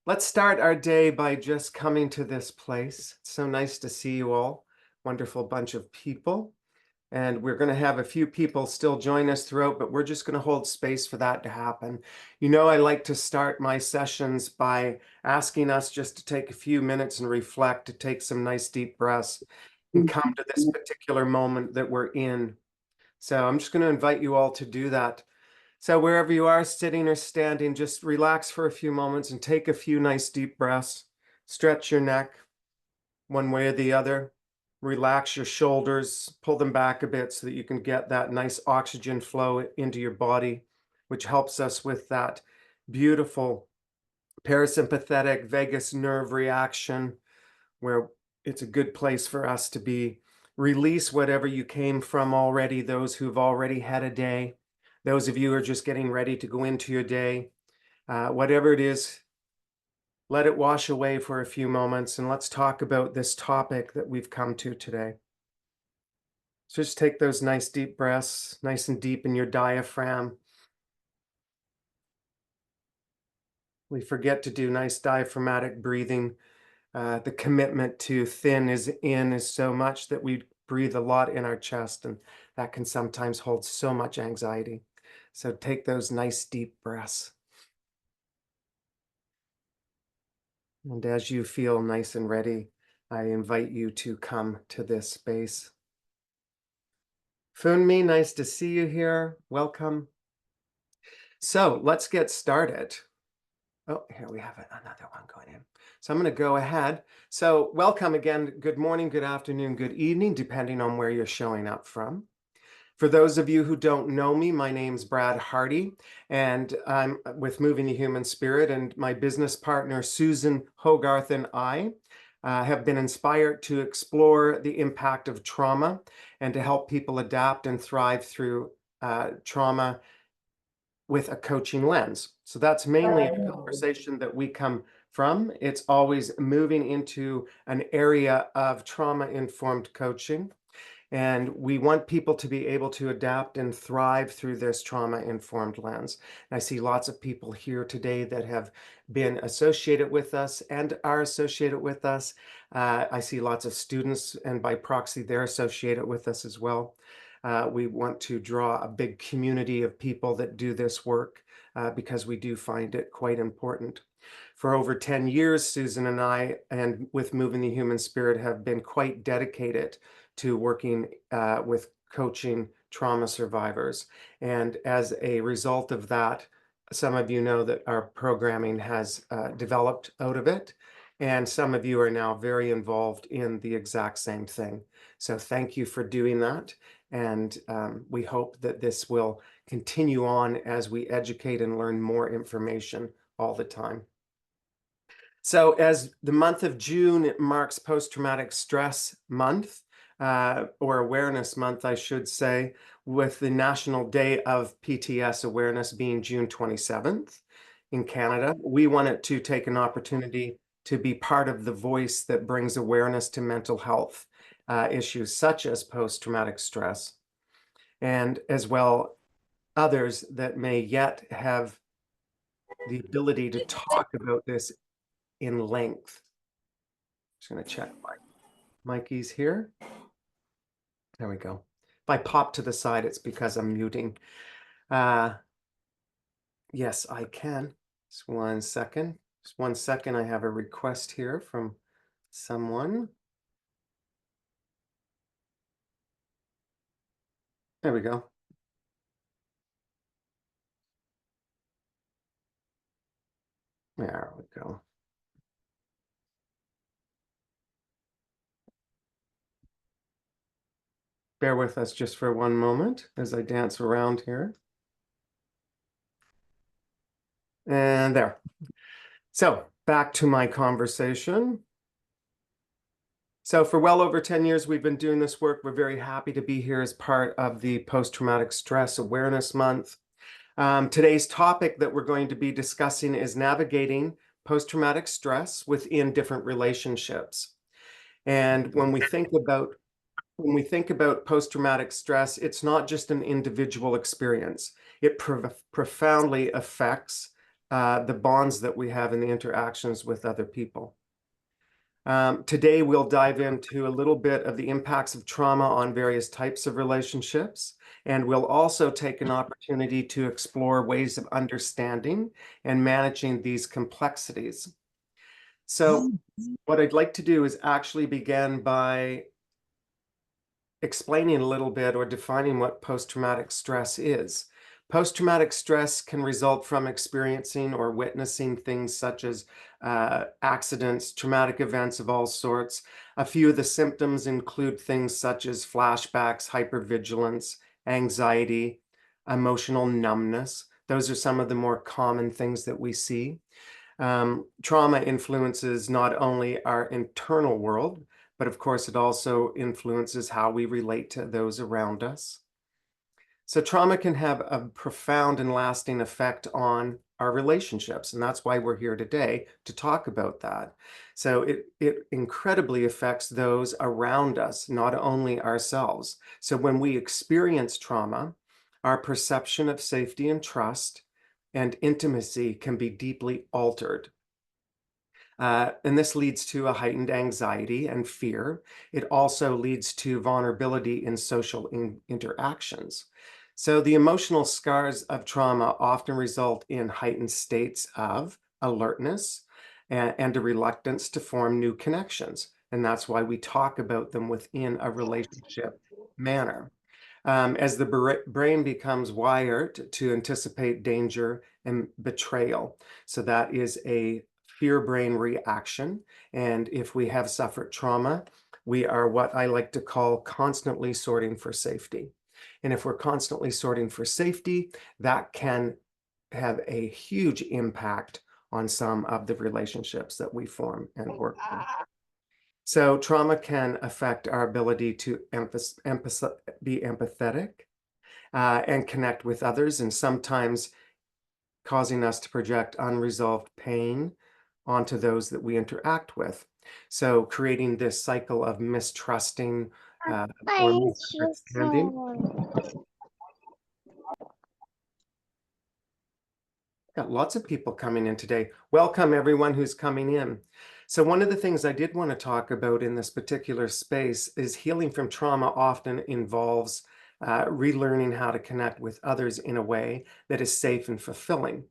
Let's start our day by just coming to this place. It's so nice to see you all. Wonderful bunch of people. And we're going to have a few people still join us throughout, but we're just going to hold space for that to happen. You know, I like to start my sessions by asking us just to take a few minutes and reflect, to take some nice deep breaths and come to this particular moment that we're in. So I'm just going to invite you all to do that. So wherever you are, sitting or standing, just relax for a few moments and take a few nice deep breaths. Stretch your neck one way or the other. Relax your shoulders, pull them back a bit so that you can get that nice oxygen flow into your body, which helps us with that beautiful parasympathetic vagus nerve reaction, where it's a good place for us to be. Release whatever you came from already, those who've already had a day. Those of you who are just getting ready to go into your day, whatever it is, let it wash away for a few moments, and let's talk about this topic that we've come to today. So just take those nice deep breaths, nice and deep in your diaphragm. We forget to do nice diaphragmatic breathing. The commitment to thin is so much that we breathe a lot in our chest, and that can sometimes hold so much anxiety. So take those nice deep breaths. And as you feel nice and ready, I invite you to come to this space. Funmi, nice to see you here. Welcome. So let's get started. Oh, here we have another one going in. So I'm going to go ahead. So welcome again. Good morning, good afternoon, good evening, depending on where you're showing up from. For those of you who don't know me, my name's Brad Hardie, and I'm with Moving the Human Spirit, and my business partner, Susan Hogarth, and I have been inspired to explore the impact of trauma and to help people adapt and thrive through trauma with a coaching lens. So that's mainly a conversation that we come from. It's always moving into an area of trauma-informed coaching. And we want people to be able to adapt and thrive through this trauma-informed lens. And I see lots of people here today that have been associated with us and are associated with us. I see lots of students, and by proxy, they're associated with us as well. We want to draw a big community of people that do this work because we do find it quite important. For over 10 years, Susan and I, and with Moving the Human Spirit, have been quite dedicated to working with coaching trauma survivors. And as a result of that, some of you know that our programming has developed out of it. And some of you are now very involved in the exact same thing. So thank you for doing that. And we hope that this will continue on as we educate and learn more information all the time. So as the month of June marks Post-Traumatic Stress Month, or Awareness Month, I should say, with the National Day of PTS Awareness being June 27th in Canada, we wanted to take an opportunity to be part of the voice that brings awareness to mental health issues such as post-traumatic stress, and as well others that may yet have the ability to talk about this in length. Just going to check my Mikey's here. There we go. If I pop to the side, it's because I'm muting. Yes, I can. Just 1 second. Just 1 second. I have a request here from someone. There we go. There we go. Bear with us just for 1 moment as I dance around here. And there. So back to my conversation. So for well over 10 years, we've been doing this work. We're very happy to be here as part of the Post-Traumatic Stress Awareness Month. Today's topic that we're going to be discussing is navigating post-traumatic stress within different relationships. And when we think about post-traumatic stress, it's not just an individual experience. It profoundly affects the bonds that we have in the interactions with other people. Today, we'll dive into a little bit of the impacts of trauma on various types of relationships, and we'll also take an opportunity to explore ways of understanding and managing these complexities. So what I'd like to do is actually begin by explaining a little bit or defining what post-traumatic stress is. Post-traumatic stress can result from experiencing or witnessing things such as accidents, traumatic events of all sorts. A few of the symptoms include things such as flashbacks, hypervigilance, anxiety, emotional numbness. Those are some of the more common things that we see. Trauma influences not only our internal world, but of course, it also influences how we relate to those around us. So trauma can have a profound and lasting effect on our relationships, and that's why we're here today to talk about that. So it incredibly affects those around us, not only ourselves. So when we experience trauma, our perception of safety and trust and intimacy can be deeply altered. And this leads to a heightened anxiety and fear. It also leads to vulnerability in social interactions. So the emotional scars of trauma often result in heightened states of alertness and a reluctance to form new connections. And that's why we talk about them within a relationship manner. As the brain becomes wired to anticipate danger and betrayal. So that is a fear brain reaction. And if we have suffered trauma, we are what I like to call constantly sorting for safety. And if we're constantly sorting for safety, that can have a huge impact on some of the relationships that we form and work with. So trauma can affect our ability to be empathetic and connect with others, and sometimes causing us to project unresolved pain onto those that we interact with. So creating this cycle of mistrusting or misunderstanding. Got lots of people coming in today. Welcome everyone who's coming in. So one of the things I did want to talk about in this particular space is healing from trauma often involves relearning how to connect with others in a way that is safe and fulfilling.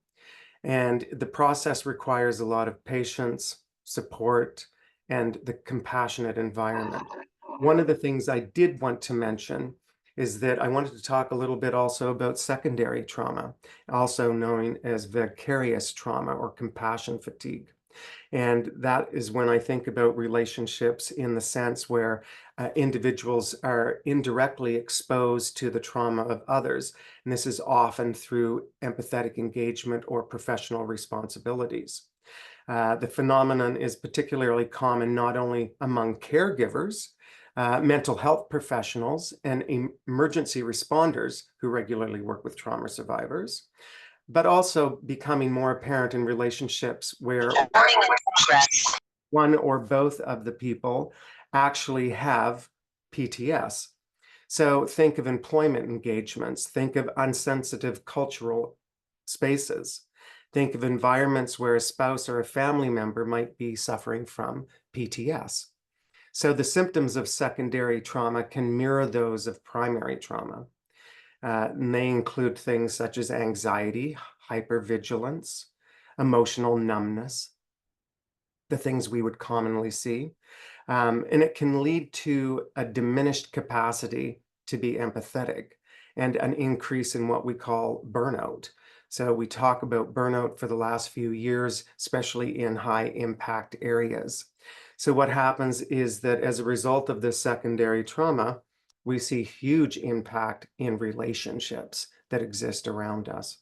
And the process requires a lot of patience, support, and the compassionate environment. One of the things I did want to mention is that I wanted to talk a little bit also about secondary trauma, also known as vicarious trauma or compassion fatigue. And that is when I think about relationships in the sense where individuals are indirectly exposed to the trauma of others. And this is often through empathetic engagement or professional responsibilities. The phenomenon is particularly common not only among caregivers, mental health professionals, and emergency responders who regularly work with trauma survivors, but also becoming more apparent in relationships where one or both of the people actually have PTS. So think of employment engagements, think of unsensitive cultural spaces, think of environments where a spouse or a family member might be suffering from PTS. So the symptoms of secondary trauma can mirror those of primary trauma. And they include things such as anxiety, hypervigilance, emotional numbness, the things we would commonly see. And it can lead to a diminished capacity to be empathetic and an increase in what we call burnout. So we talk about burnout for the last few years, especially in high impact areas. So what happens is that as a result of this secondary trauma, we see huge impact in relationships that exist around us.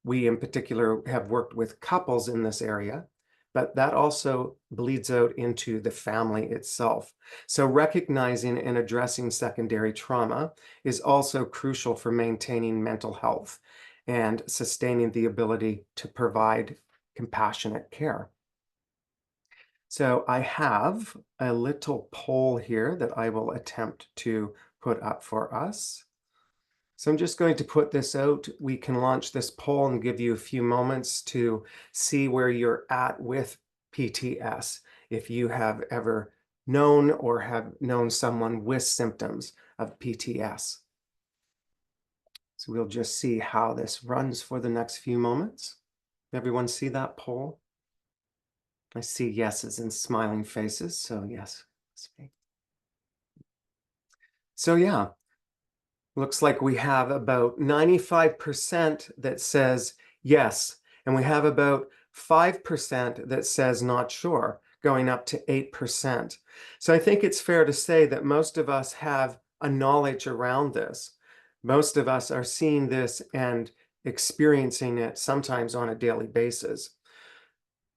We in particular have worked with couples in this area, but that also bleeds out into the family itself. So recognizing and addressing secondary trauma is also crucial for maintaining mental health and sustaining the ability to provide compassionate care. So I have a little poll here that I will attempt to put up for us. So I'm just going to put this out. We can launch this poll and give you a few moments to see where you're at with PTS. If you have ever known or have known someone with symptoms of PTS. So we'll just see how this runs for the next few moments. Everyone see that poll? I see yeses and smiling faces, so yes. So yeah, looks like we have about 95% that says yes, and we have about 5% that says not sure, going up to 8%. So I think it's fair to say that most of us have a knowledge around this. Most of us are seeing this and experiencing it sometimes on a daily basis.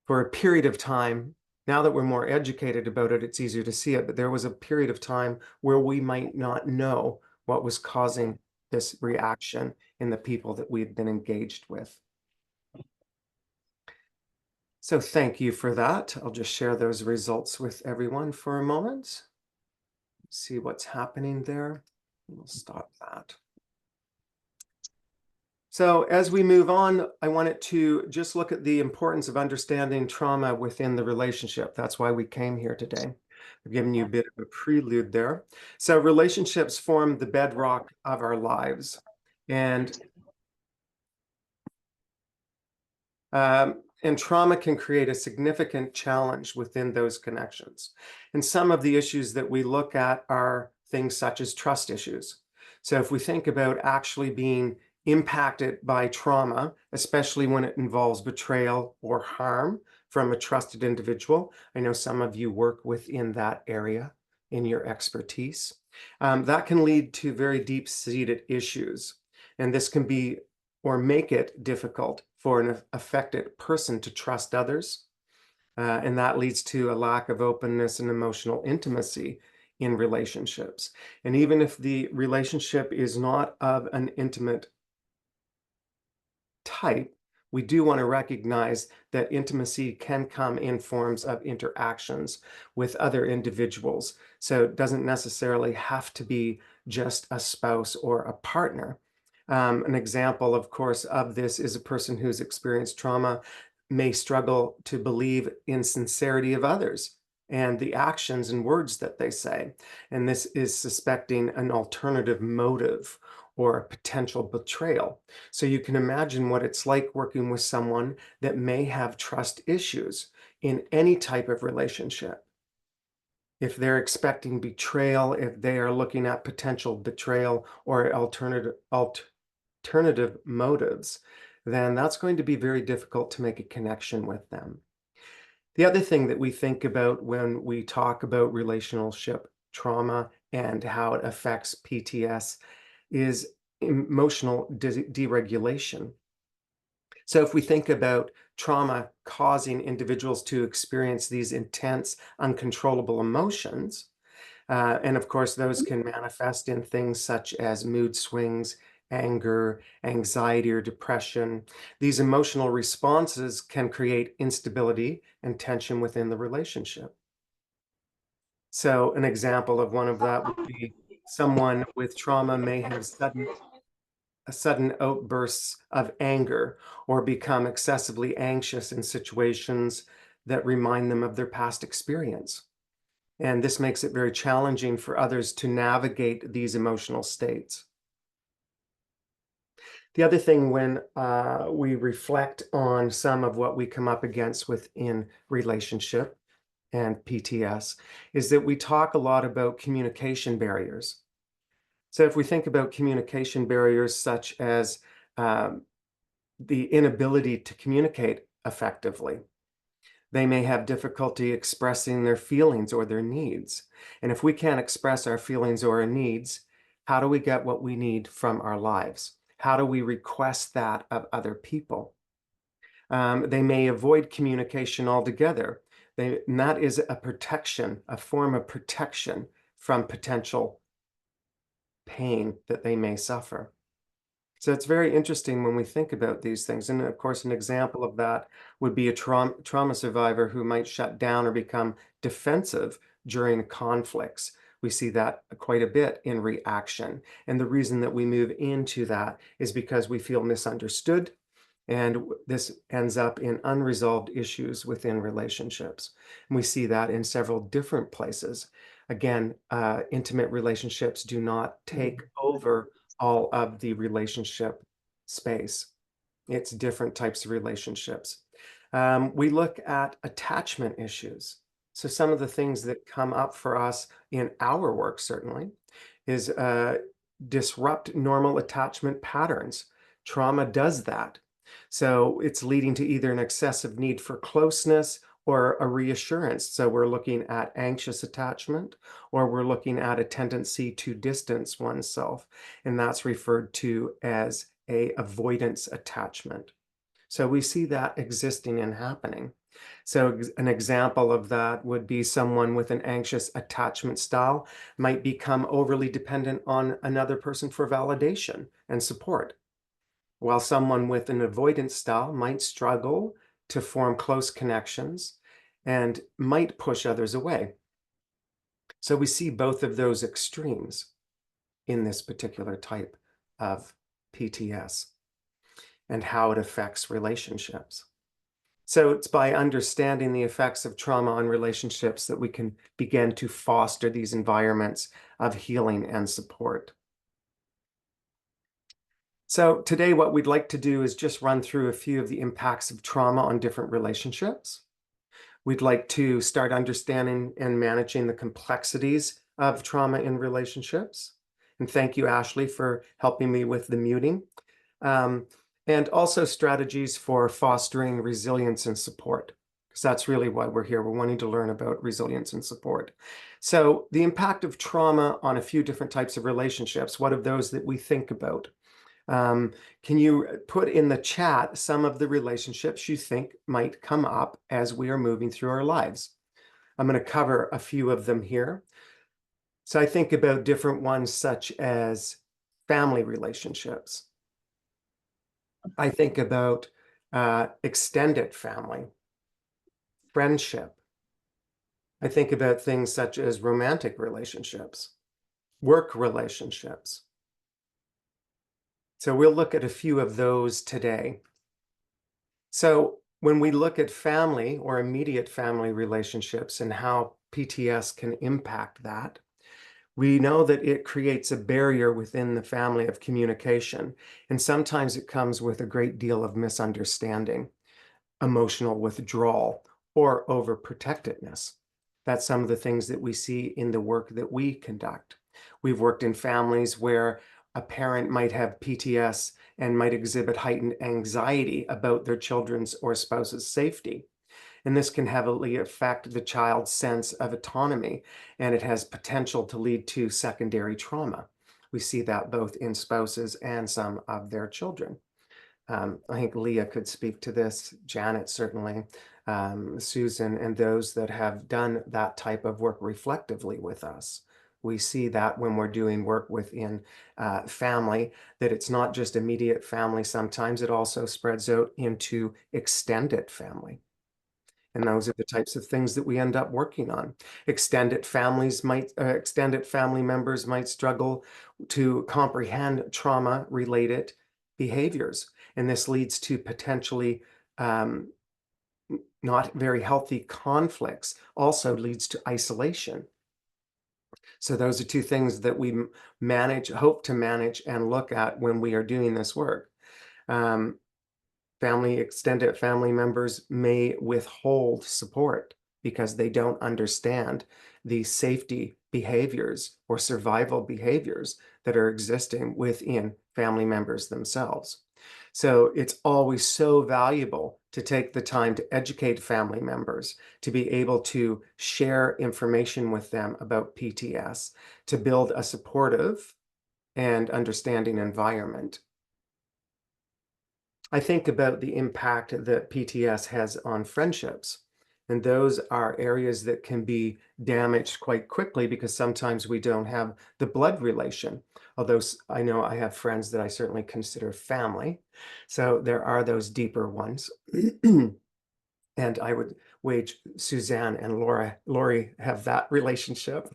For a period of time, now that we're more educated about it, it's easier to see it, but there was a period of time where we might not know what was causing this reaction in the people that we've been engaged with. So thank you for that. I'll just share those results with everyone for a moment. See what's happening there. We'll stop that. So as we move on, I wanted to just look at the importance of understanding trauma within the relationship. That's why we came here today. I've given you a bit of a prelude there. So relationships form the bedrock of our lives. And trauma can create a significant challenge within those connections. And some of the issues that we look at are things such as trust issues. So if we think about actually being impacted by trauma, especially when it involves betrayal or harm from a trusted individual, I know some of you work within that area in your expertise, that can lead to very deep-seated issues. And this can be or make it difficult for an affected person to trust others. And that leads to a lack of openness and emotional intimacy in relationships. And even if the relationship is not of an intimate type, we do want to recognize that intimacy can come in forms of interactions with other individuals. So it doesn't necessarily have to be just a spouse or a partner. An example, of course, of this is a person who's experienced trauma may struggle to believe in sincerity of others and the actions and words that they say. And this is suspecting an alternative motive or a potential betrayal. So you can imagine what it's like working with someone that may have trust issues in any type of relationship. If they're expecting betrayal, if they are looking at potential betrayal or alternative motives, then that's going to be very difficult to make a connection with them. The other thing that we think about when we talk about relationship trauma and how it affects PTS is emotional deregulation. So if we think about trauma causing individuals to experience these intense, uncontrollable emotions, and of course, those can manifest in things such as mood swings, anger, anxiety, or depression. These emotional responses can create instability and tension within the relationship. So an example of one of that would be someone with trauma may have sudden outbursts of anger or become excessively anxious in situations that remind them of their past experience. And this makes it very challenging for others to navigate these emotional states. The other thing when we reflect on some of what we come up against within relationship and PTS is that we talk a lot about communication barriers. So if we think about communication barriers such as the inability to communicate effectively, they may have difficulty expressing their feelings or their needs. And if we can't express our feelings or our needs, how do we get what we need from our lives? How do we request that of other people? They may avoid communication altogether. And that is a protection, a form of protection from potential pain that they may suffer. So it's very interesting when we think about these things. And of course, an example of that would be a trauma survivor who might shut down or become defensive during conflicts We see that quite a bit in reaction. And the reason that we move into that is because we feel misunderstood, and this ends up in unresolved issues within relationships. And we see that in several different places. Again, intimate relationships do not take over all of the relationship space. It's different types of relationships. We look at attachment issues. So some of the things that come up for us in our work certainly is disrupt normal attachment patterns. Trauma does that. So it's leading to either an excessive need for closeness or a reassurance. So we're looking at anxious attachment, or we're looking at a tendency to distance oneself, and that's referred to as a avoidance attachment. So we see that existing and happening. So an example of that would be someone with an anxious attachment style might become overly dependent on another person for validation and support, while someone with an avoidance style might struggle to form close connections and might push others away. So we see both of those extremes in this particular type of PTS and how it affects relationships. So it's by understanding the effects of trauma on relationships that we can begin to foster these environments of healing and support. So today, what we'd like to do is just run through a few of the impacts of trauma on different relationships. We'd like to start understanding and managing the complexities of trauma in relationships. And thank you, Ashley, for helping me with the muting. Um, and also strategies for fostering resilience and support, because that's really why we're here. We're wanting to learn about resilience and support. So the impact of trauma on a few different types of relationships, what of those that we think about? Can you put in the chat some of the relationships you think might come up as we are moving through our lives? I'm going to cover a few of them here. So I think about different ones such as family relationships. I think about extended family, friendship. I think about things such as romantic relationships, work relationships. So we'll look at a few of those today. So when we look at family or immediate family relationships and how PTS can impact that, we know that it creates a barrier within the family of communication. And sometimes it comes with a great deal of misunderstanding, emotional withdrawal, or overprotectiveness. That's some of the things that we see in the work that we conduct. We've worked in families where a parent might have PTS and might exhibit heightened anxiety about their children's or spouse's safety. And this can heavily affect the child's sense of autonomy, and it has potential to lead to secondary trauma. We see that both in spouses and some of their children. I think Leah could speak to this, Janet certainly, Susan, and those that have done that type of work reflectively with us. We see that when we're doing work within family, that it's not just immediate family. Sometimes it also spreads out into extended family. And those are the types of things that we end up working on. Extended family members might struggle to comprehend trauma-related behaviors. And this leads to potentially not very healthy conflicts, also leads to isolation. So those are two things that we hope to manage and look at when we are doing this work. Extended family members may withhold support because they don't understand the safety behaviors or survival behaviors that are existing within family members themselves. So it's always so valuable to take the time to educate family members, to be able to share information with them about PTS, to build a supportive and understanding environment. I think about the impact that PTS has on friendships. And those are areas that can be damaged quite quickly because sometimes we don't have the blood relation. Although I know I have friends that I certainly consider family. So there are those deeper ones. And I would wage Suzanne and Lori have that relationship.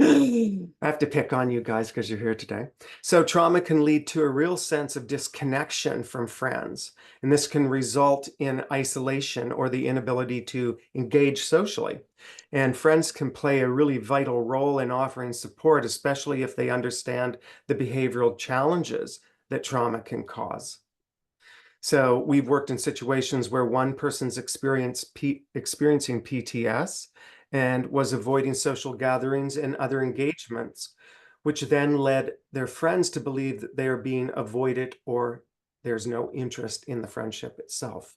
I have to pick on you guys because you're here today. So trauma can lead to a real sense of disconnection from friends, and this can result in isolation or the inability to engage socially. And friends can play a really vital role in offering support, especially if they understand the behavioral challenges that trauma can cause. So we've worked in situations where one person's experiencing PTS and was avoiding social gatherings and other engagements, which then led their friends to believe that they are being avoided or there's no interest in the friendship itself.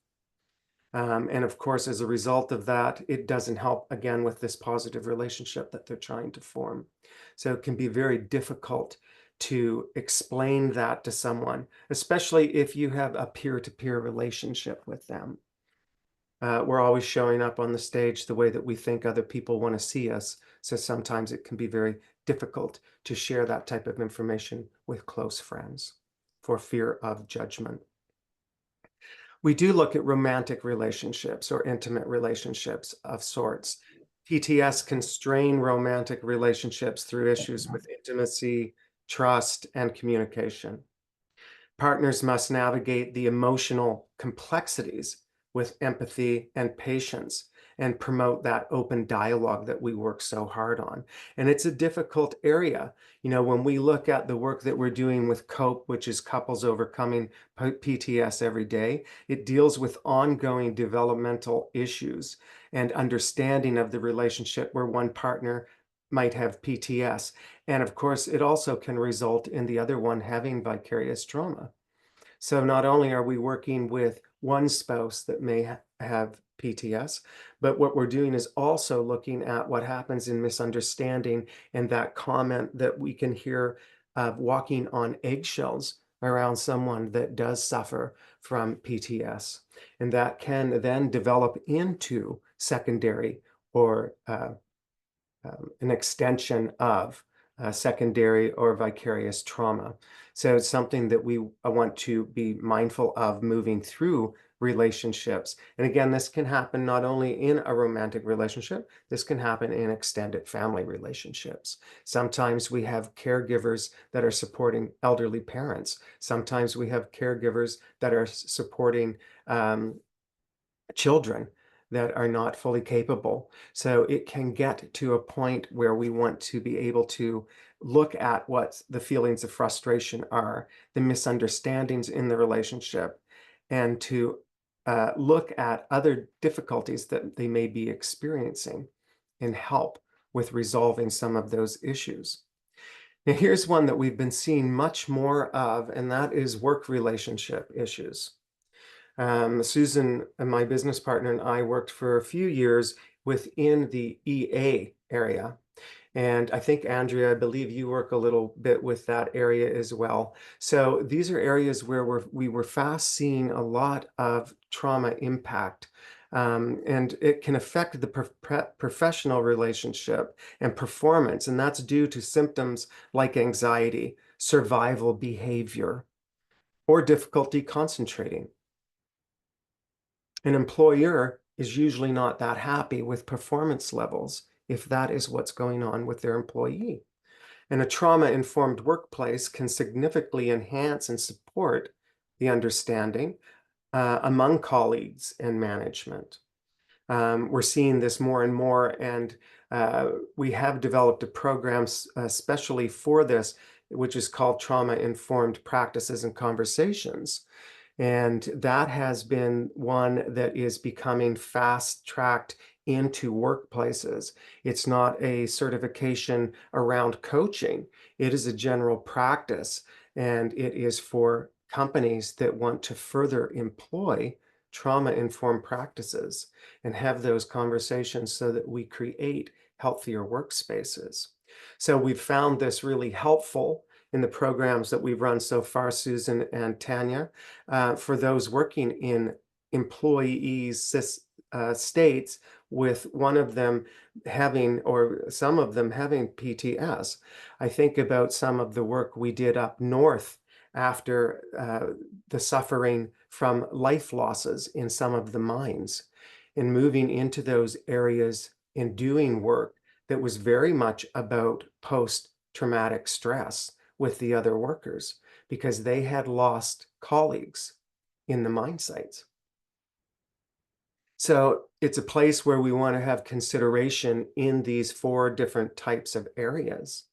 And of course, as a result of that, it doesn't help again with this positive relationship that they're trying to form. So it can be very difficult to explain that to someone, especially if you have a peer-to-peer relationship with them. We're always showing up on the stage the way that we think other people want to see us. So sometimes it can be very difficult to share that type of information with close friends for fear of judgment. We do look at romantic relationships or intimate relationships of sorts. PTS can strain romantic relationships through issues with intimacy, trust, and communication. Partners must navigate the emotional complexities with empathy and patience and promote that open dialogue that we work so hard on. And it's a difficult area. You know, when we look at the work that we're doing with COPE, which is Couples Overcoming PTS Every Day, it deals with ongoing developmental issues and understanding of the relationship where one partner might have PTS. And of course, it also can result in the other one having vicarious trauma. So not only are we working with one spouse that may have PTS, but what we're doing is also looking at what happens in misunderstanding and that comment that we can hear of walking on eggshells around someone that does suffer from PTS. And that can then develop into secondary or an extension of secondary or vicarious trauma. So it's something that we want to be mindful of moving through relationships. And again, this can happen not only in a romantic relationship, this can happen in extended family relationships. Sometimes we have caregivers that are supporting elderly parents. Sometimes we have caregivers that are supporting children that are not fully capable. So it can get to a point where we want to be able to look at what the feelings of frustration are, the misunderstandings in the relationship, and to look at other difficulties that they may be experiencing and help with resolving some of those issues. Now, here's one that we've been seeing much more of, and that is work relationship issues. Susan, and my business partner, and I worked for a few years within the EA area. And I think, Andrea, I believe you work a little bit with that area as well. So these are areas where we were fast seeing a lot of trauma impact. And it can affect the professional relationship and performance. And that's due to symptoms like anxiety, survival behavior, or difficulty concentrating. An employer is usually not that happy with performance levels if that is what's going on with their employee. And a trauma-informed workplace can significantly enhance and support the understanding among colleagues and management. We're seeing this more and more, and we have developed a program especially for this, which is called Trauma-Informed Practices and Conversations. And that has been one that is becoming fast-tracked into workplaces. It's not a certification around coaching. It is a general practice, and it is for companies that want to further employ trauma-informed practices and have those conversations so that we create healthier workspaces. So we've found this really helpful in the programs that we've run so far, Susan and Tanya, for those working in employees states with one of them having, or some of them having PTS. I think about some of the work we did up north after the suffering from life losses in some of the mines and moving into those areas and doing work that was very much about post-traumatic stress with the other workers because they had lost colleagues in the mine sites. So it's a place where we want to have consideration in these 4 different types of areas,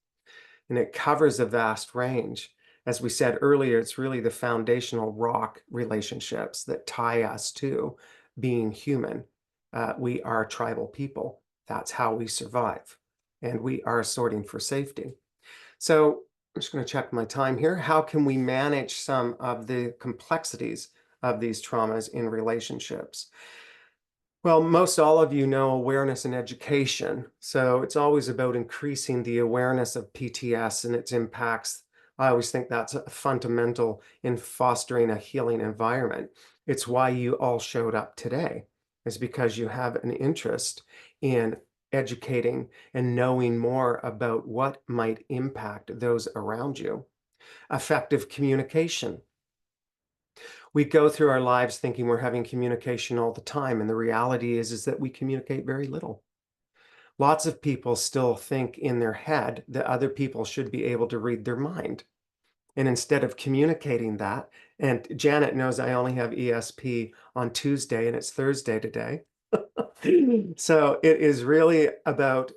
and it covers a vast range. As we said earlier, it's really the foundational rock relationships that tie us to being human. We are tribal people. That's how we survive, and we are sorting for safety. So I'm just going to check my time here. How can we manage some of the complexities of these traumas in relationships? Well, most all of you know awareness and education. So it's always about increasing the awareness of PTS and its impacts. I always think that's fundamental in fostering a healing environment. It's why you all showed up today, is because you have an interest in educating and knowing more about what might impact those around you. Effective communication. We go through our lives thinking we're having communication all the time, and the reality is that we communicate very little. Lots of people still think in their head that other people should be able to read their mind. And instead of communicating that, and Janet knows I only have ESP on Tuesday and it's Thursday today. So it is really about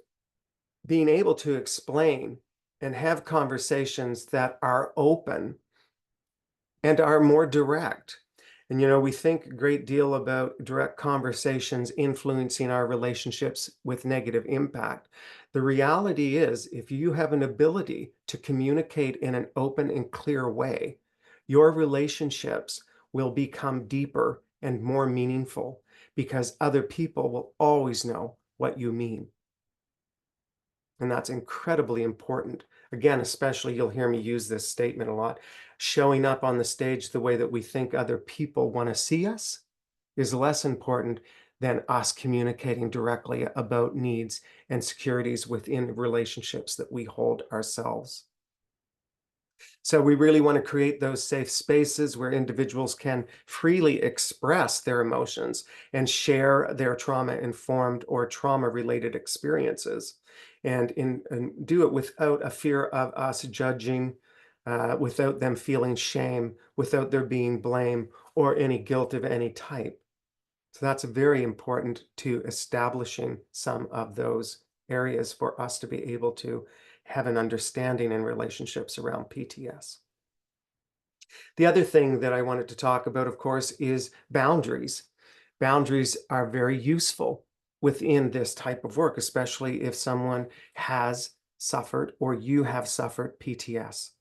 being able to explain and have conversations that are open and are more direct. And, we think a great deal about direct conversations influencing our relationships with negative impact. The reality is, if you have an ability to communicate in an open and clear way, your relationships will become deeper and more meaningful because other people will always know what you mean. And that's incredibly important. Again, especially you'll hear me use this statement a lot. Showing up on the stage the way that we think other people want to see us is less important than us communicating directly about needs and securities within relationships that we hold ourselves. So we really want to create those safe spaces where individuals can freely express their emotions and share their trauma-informed or trauma-related experiences, and do it without a fear of us judging, without them feeling shame, without there being blame or any guilt of any type. So that's very important to establishing some of those areas for us to be able to have an understanding in relationships around PTS. The other thing that I wanted to talk about, of course, is boundaries. Boundaries are very useful within this type of work, especially if someone has suffered or you have suffered PTS.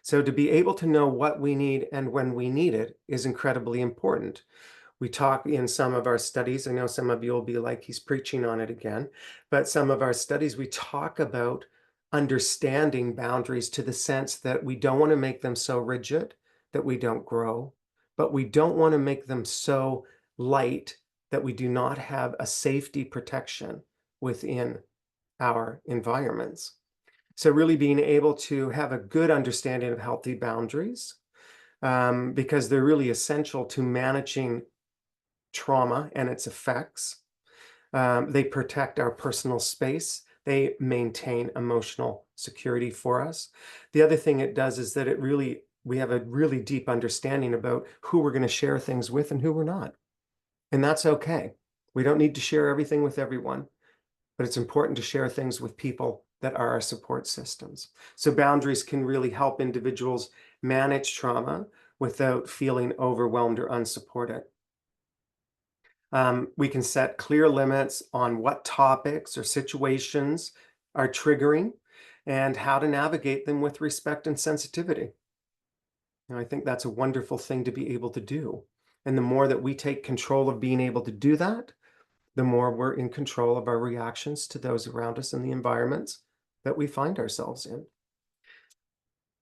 So to be able to know what we need and when we need it is incredibly important. We talk in some of our studies, I know some of you will be like, he's preaching on it again, but some of our studies, we talk about understanding boundaries to the sense that we don't want to make them so rigid that we don't grow, but we don't want to make them so light that we do not have a safety protection within our environments. So really being able to have a good understanding of healthy boundaries, because they're really essential to managing trauma and its effects. They protect our personal space. They maintain emotional security for us. The other thing it does is that we have a really deep understanding about who we're going to share things with and who we're not. And that's okay. We don't need to share everything with everyone, but it's important to share things with people that are our support systems. So boundaries can really help individuals manage trauma without feeling overwhelmed or unsupported. We can set clear limits on what topics or situations are triggering and how to navigate them with respect and sensitivity. And I think that's a wonderful thing to be able to do. And the more that we take control of being able to do that, the more we're in control of our reactions to those around us and the environments that we find ourselves in.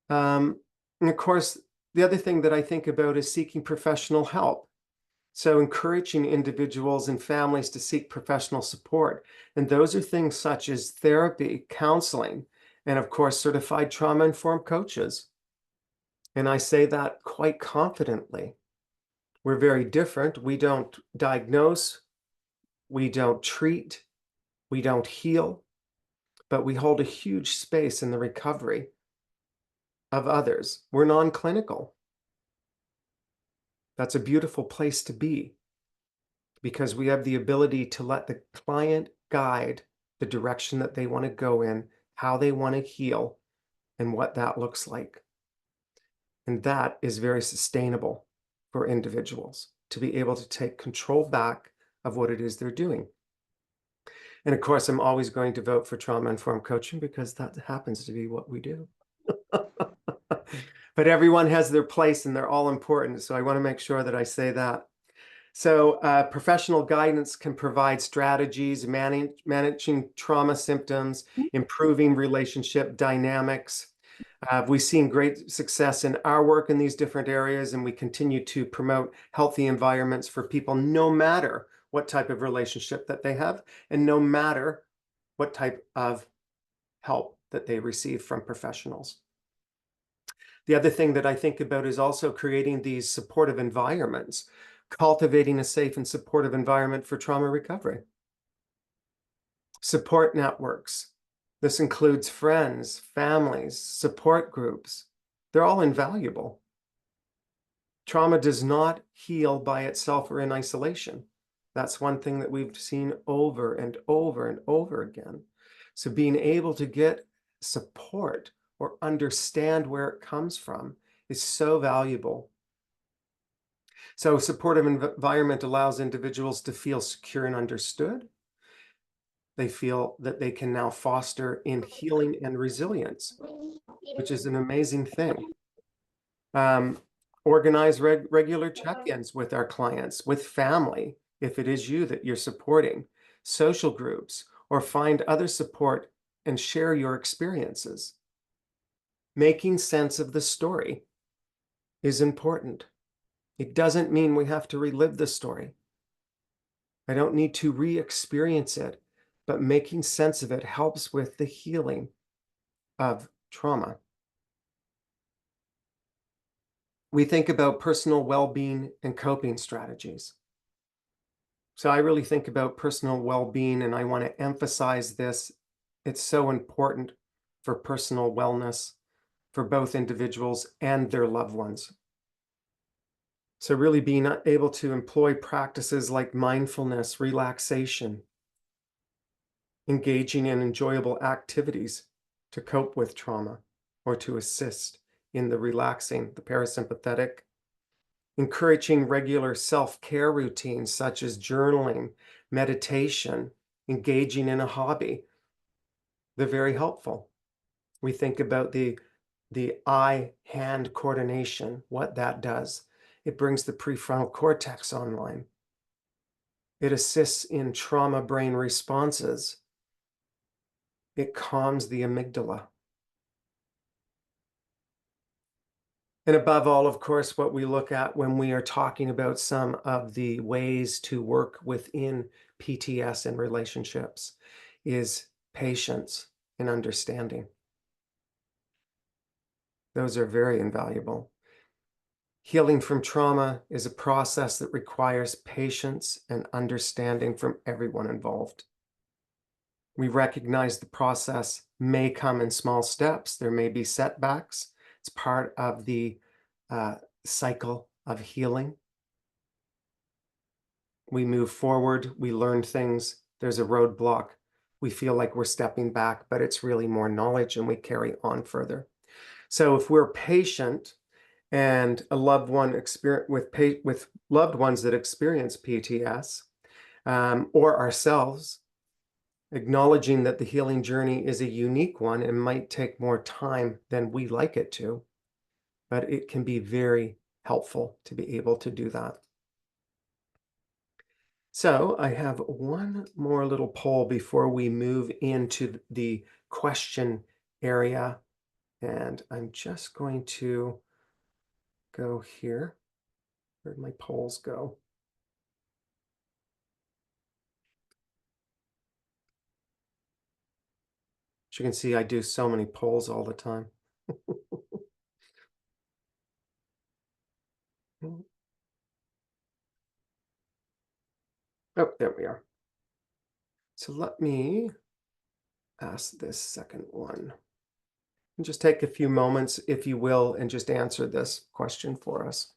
And of course, the other thing that I think about is seeking professional help. So encouraging individuals and families to seek professional support. And those are things such as therapy, counseling, and of course, certified trauma-informed coaches. And I say that quite confidently. We're very different. We don't diagnose, we don't treat, we don't heal, but we hold a huge space in the recovery of others. We're non-clinical. That's a beautiful place to be because we have the ability to let the client guide the direction that they want to go in, how they want to heal, and what that looks like. And that is very sustainable for individuals to be able to take control back of what it is they're doing. And of course, I'm always going to vote for trauma-informed coaching because that happens to be what we do. But everyone has their place and they're all important. So I want to make sure that I say that. So professional guidance can provide strategies, managing trauma symptoms, improving relationship dynamics. We've seen great success in our work in these different areas, and we continue to promote healthy environments for people, no matter what type of relationship that they have, and no matter what type of help that they receive from professionals. The other thing that I think about is also creating these supportive environments, cultivating a safe and supportive environment for trauma recovery. Support networks. This includes friends, families, support groups. They're all invaluable. Trauma does not heal by itself or in isolation. That's one thing that we've seen over and over and over again. So being able to get support or understand where it comes from is so valuable. So supportive environment allows individuals to feel secure and understood. They feel that they can now foster in healing and resilience, which is an amazing thing. Organize regular check-ins with our clients, with family, if it is you that you're supporting, social groups, or find other support and share your experiences. Making sense of the story is important. It doesn't mean we have to relive the story. I don't need to re-experience it, but making sense of it helps with the healing of trauma. We think about personal well-being and coping strategies. So I really think about personal well-being, and I want to emphasize this. It's so important for personal wellness for both individuals and their loved ones. So really being able to employ practices like mindfulness, relaxation, engaging in enjoyable activities to cope with trauma or to assist in the relaxing, the parasympathetic, encouraging regular self-care routines such as journaling, meditation, engaging in a hobby. They're very helpful. We think about the eye-hand coordination, what that does. It brings the prefrontal cortex online. It assists in trauma brain responses. It calms the amygdala. And above all, of course, what we look at when we are talking about some of the ways to work within PTS and relationships is patience and understanding. Those are very invaluable. Healing from trauma is a process that requires patience and understanding from everyone involved. We recognize the process may come in small steps. There may be setbacks. It's part of the cycle of healing. We move forward, we learn things, there's a roadblock. We feel like we're stepping back, but it's really more knowledge and we carry on further. So if we're patient and a loved one with loved ones that experience PTS or ourselves, acknowledging that the healing journey is a unique one and might take more time than we like it to, but it can be very helpful to be able to do that. So I have one more little poll before we move into the question area, and I'm just going to go here. Where'd my polls go? As you can see, I do so many polls all the time. Oh, there we are. So let me ask this second one. And just take a few moments, if you will, and just answer this question for us.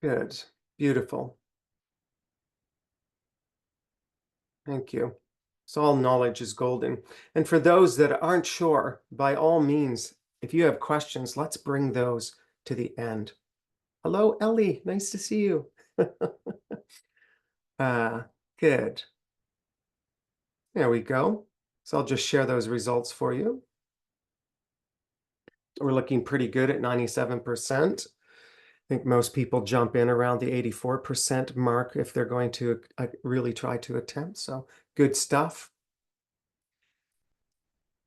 Good. Beautiful. Thank you. So all knowledge is golden. And for those that aren't sure, by all means, if you have questions, let's bring those to the end. Hello, Ellie. Nice to see you. Good. There we go. So I'll just share those results for you. We're looking pretty good at 97%. I think most people jump in around the 84% mark if they're going to really try to attempt. So good stuff.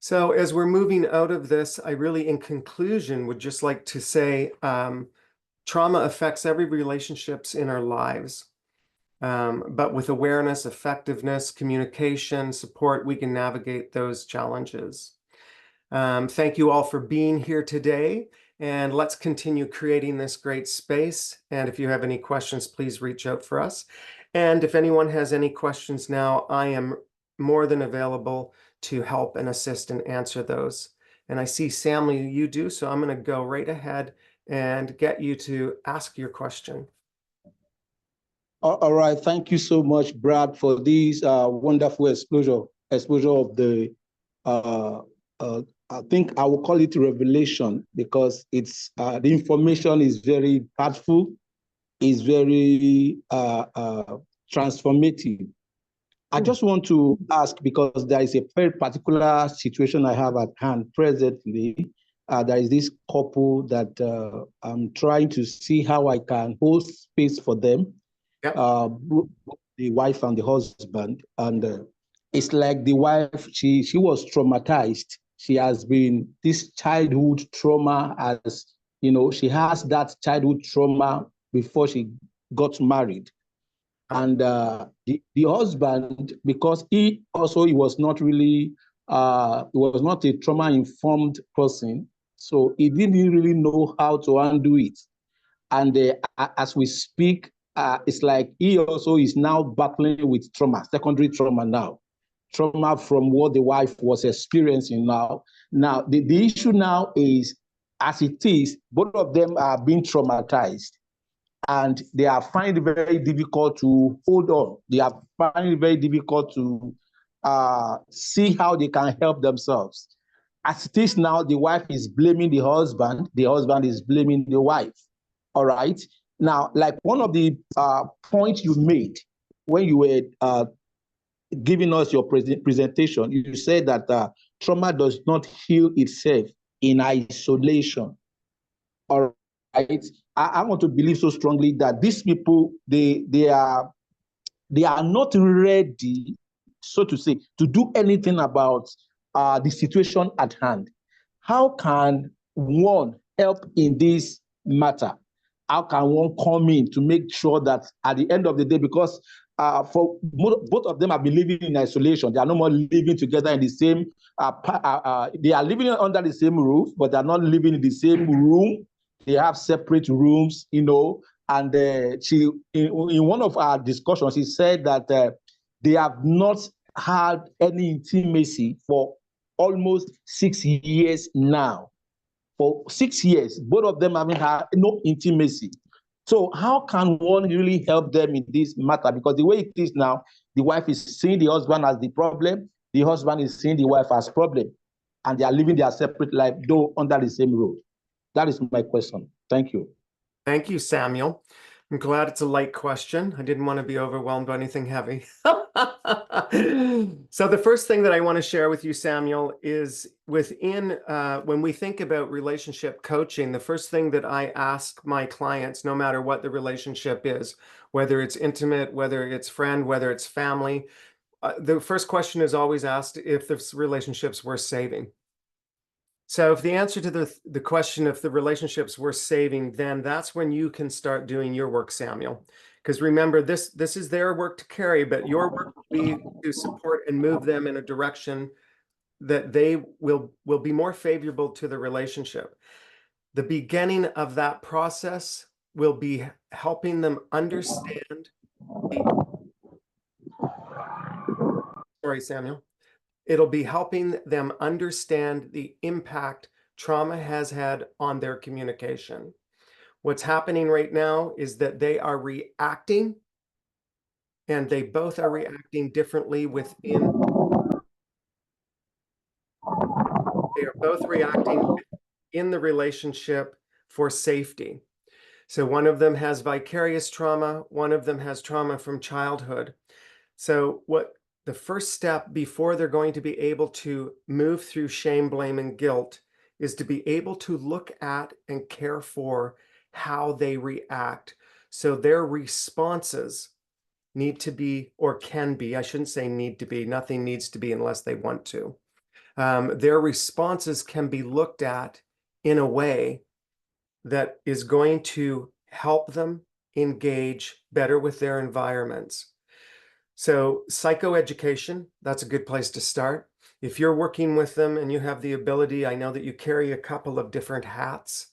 So as we're moving out of this, I really, in conclusion, would just like to say trauma affects every relationships in our lives. But with awareness, effectiveness, communication, support, we can navigate those challenges. Thank you all for being here today, and let's continue creating this great space. And if you have any questions, please reach out for us. And if anyone has any questions now, I am more than available to help and assist and answer those. And I see, Sammy, you do, so I'm going to go right ahead and get you to ask your question. All right. Thank you so much, Brad, for this wonderful exposure of the, I think I will call it revelation, because it's the information is very impactful, is very transformative. I just want to ask, because there is a very particular situation I have at hand presently. There is this couple that I'm trying to see how I can hold space for them. Yep. The wife and the husband, and it's like the wife, she was traumatized. She has been, this childhood trauma, as you know, she has that childhood trauma before she got married. And the husband, because he was not really, he was not a trauma-informed person, so he didn't really know how to undo it. And as we speak, it's like he also is now battling with trauma, secondary trauma now, trauma from what the wife was experiencing now. Now, the issue now is, as it is, both of them are being traumatized, and they are finding it very difficult to hold on. They are finding it very difficult to see how they can help themselves. As it is now, the wife is blaming the husband is blaming the wife. All right. Now, like one of the points you made when you were giving us your presentation, you said that trauma does not heal itself in isolation. All right. I want to believe so strongly that these people, they are not ready, so to say, to do anything about the situation at hand. How can one help in this matter? How can one come in to make sure that at the end of the day, because for both of them have been living in isolation, they are no more living together in the same, they are living under the same roof, but they are not living in the same room. They have separate rooms, you know, and she, in one of our discussions, she said that they have not had any intimacy for almost 6 years now. For 6 years, both of them haven't had no intimacy. So how can one really help them in this matter? Because the way it is now, the wife is seeing the husband as the problem, the husband is seeing the wife as problem, and they are living their separate life, though under the same roof. That is my question. Thank you. Thank you, Samuel. I'm glad it's a light question. I didn't want to be overwhelmed by anything heavy. So the first thing that I want to share with you, Samuel, is within, when we think about relationship coaching, the first thing that I ask my clients, no matter what the relationship is, whether it's intimate, whether it's friend, whether it's family, the first question is always asked if the relationship's worth saving. So if the answer to the question if the relationship's worth saving, then that's when you can start doing your work, Samuel. Because remember, this is their work to carry, but your work will be to support and move them in a direction that they will be more favorable to the relationship. The beginning of that process will be helping them understand the, sorry, Samuel. It'll be helping them understand the impact trauma has had on their communication. What's happening right now is that they are reacting, and they both are reacting differently within. They are both reacting in the relationship for safety. So one of them has vicarious trauma, one of them has trauma from childhood. So what the first step before they're going to be able to move through shame, blame, and guilt is to be able to look at and care for how they react. So their responses need to be, or can be, I shouldn't say need to be, nothing needs to be unless they want to. Their responses can be looked at in a way that is going to help them engage better with their environments. So psychoeducation, that's a good place to start. If you're working with them and you have the ability, I know that you carry a couple of different hats.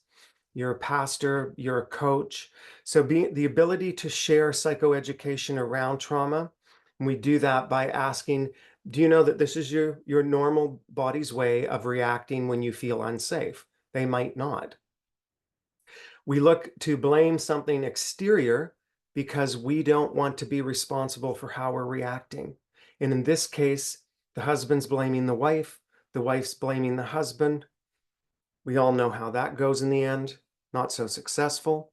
You're a pastor, you're a coach. So the ability to share psychoeducation around trauma, and we do that by asking, do you know that this is your normal body's way of reacting when you feel unsafe? They might not. We look to blame something exterior because we don't want to be responsible for how we're reacting. And in this case, the husband's blaming the wife's blaming the husband. We all know how that goes in the end, not so successful.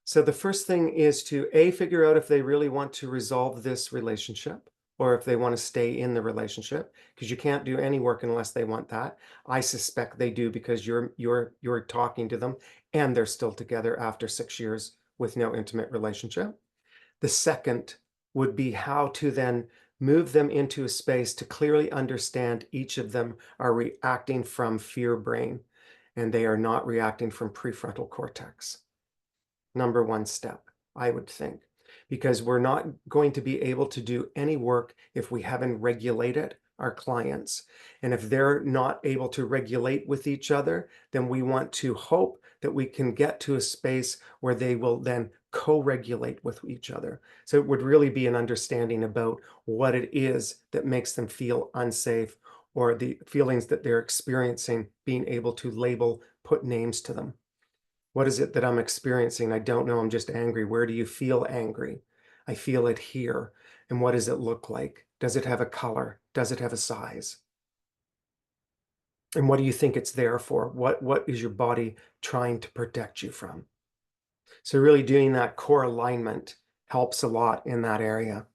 So the first thing is to figure out if they really want to resolve this relationship or if they want to stay in the relationship, because you can't do any work unless they want that. I suspect they do because you're talking to them and they're still together after 6 years with no intimate relationship. The second would be how to then move them into a space to clearly understand each of them are reacting from fear brain and they are not reacting from prefrontal cortex. Number one step, I would think, because we're not going to be able to do any work if we haven't regulated our clients. And if they're not able to regulate with each other, then we want to hope that we can get to a space where they will then co-regulate with each other. So it would really be an understanding about what it is that makes them feel unsafe or the feelings that they're experiencing, being able to label, put names to them. What is it that I'm experiencing? I don't know. I'm just angry. Where do you feel angry? I feel it here. And what does it look like? Does it have a color? Does it have a size? And what do you think it's there for? What is your body trying to protect you from? So really doing that core alignment helps a lot in that area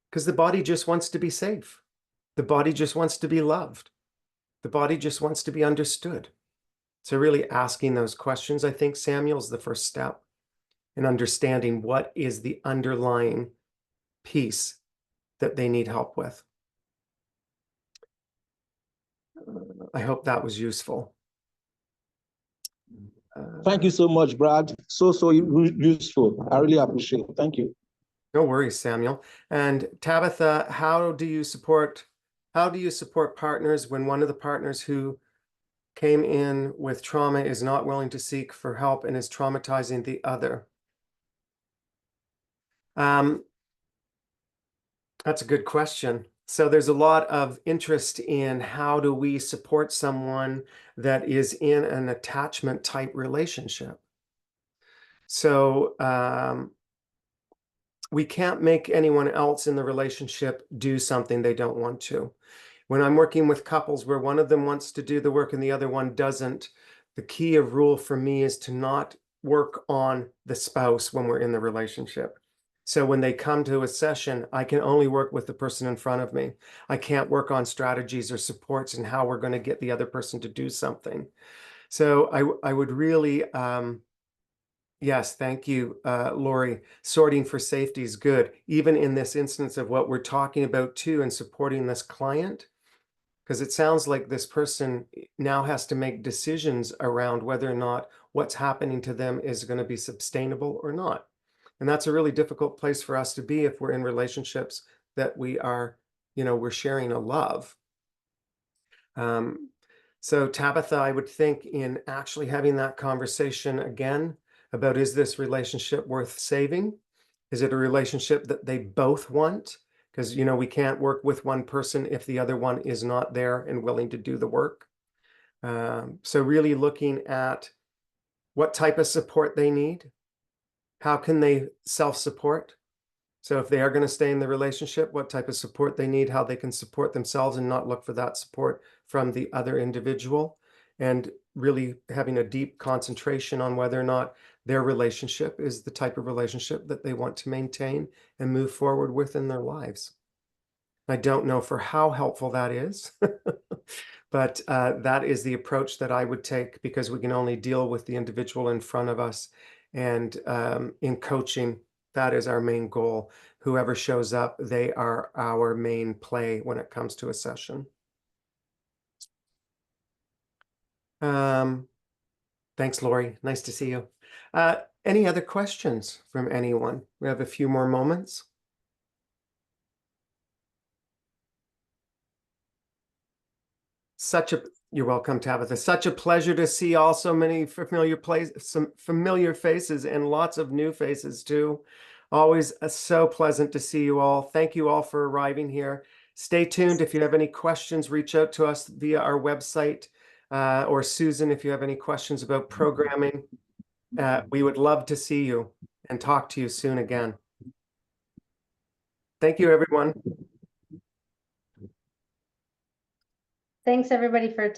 because the body just wants to be safe. The body just wants to be loved. The body just wants to be understood. So really asking those questions, I think, Samuel, is the first step in understanding what is the underlying piece that they need help with. I hope that was useful. Thank you so much, Brad. So useful. I really appreciate it. Thank you. No worries, Samuel. And Tabitha, how do you support partners when one of the partners who came in with trauma is not willing to seek for help and is traumatizing the other? That's a good question. So there's a lot of interest in how do we support someone that is in an attachment type relationship. So we can't make anyone else in the relationship do something they don't want to. When I'm working with couples where one of them wants to do the work and the other one doesn't, the key of rule for me is to not work on the spouse when we're in the relationship. So when they come to a session, I can only work with the person in front of me. I can't work on strategies or supports and how we're going to get the other person to do something. So I would really, yes, thank you, Lori. Sorting for safety is good. Even in this instance of what we're talking about too and supporting this client, because it sounds like this person now has to make decisions around whether or not what's happening to them is going to be sustainable or not. And that's a really difficult place for us to be if we're in relationships that we are, we're sharing a love. So Tabitha, I would think in actually having that conversation again about, is this relationship worth saving? Is it a relationship that they both want? Because, you know, we can't work with one person if the other one is not there and willing to do the work. So really looking at what type of support they need. How can they self-support? So if they are going to stay in the relationship, what type of support they need, how they can support themselves and not look for that support from the other individual, and really having a deep concentration on whether or not their relationship is the type of relationship that they want to maintain and move forward with in their lives. I don't know for how helpful that is, but that is the approach that I would take, because we can only deal with the individual in front of us. And in coaching, that is our main goal. Whoever shows up, they are our main play when it comes to a session. Thanks, Lori. Nice to see you. Any other questions from anyone? We have a few more moments. You're welcome, Tabitha. Such a pleasure to see all so many some familiar faces and lots of new faces too. Always so pleasant to see you all. Thank you all for arriving here. Stay tuned. If you have any questions, reach out to us via our website, or Susan, if you have any questions about programming. We would love to see you and talk to you soon again. Thank you, everyone. Thanks everybody for